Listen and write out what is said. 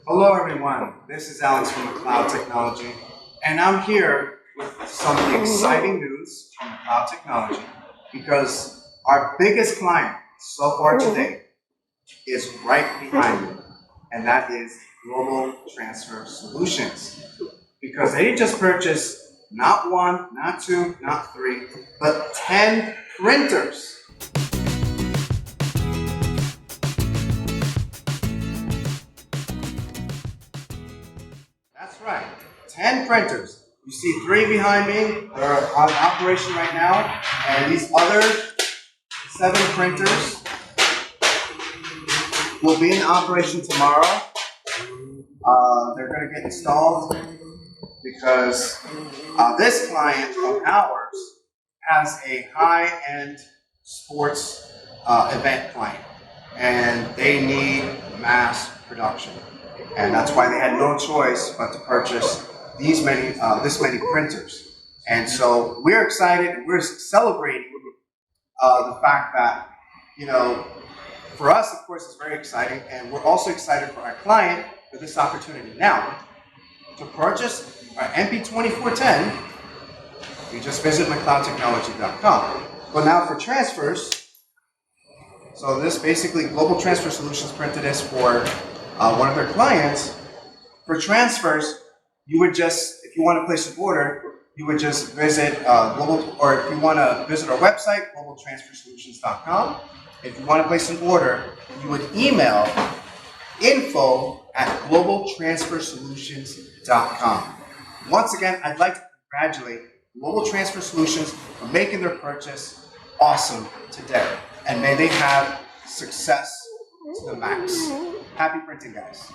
Hello everyone, this is Alex from Cloud Technology, and I'm here with some exciting news from Cloud Technology because our biggest client so far today is right behind me, and that is Global Transfer Solutions. Because they just purchased not one, not two, not three, but 10 printers. That's right, 10 printers. You see 3 behind me that are on operation right now, and these other 7 printers will be in operation tomorrow. They're going to get installed because this client of ours has a high-end sports event client, and they need mass production. And that's why they had no choice but to purchase this many printers. And so we're excited, we're celebrating the fact that, for us, of course, it's very exciting, and we're also excited for our client for this opportunity. Now, to purchase our MP2410, you just visit mcleodtechnology.com. But now for transfers, so this basically Global Transfer Solutions printed this for one of their clients. For transfers, you would just, if you want to place an order, you would just visit or if you want to visit our website, globaltransfersolutions.com. If you want to place an order, you would email info@globaltransfersolutions.com. Once again, I'd like to congratulate Global Transfer Solutions for making their purchase awesome today. And may they have success to the max. Happy printing, guys.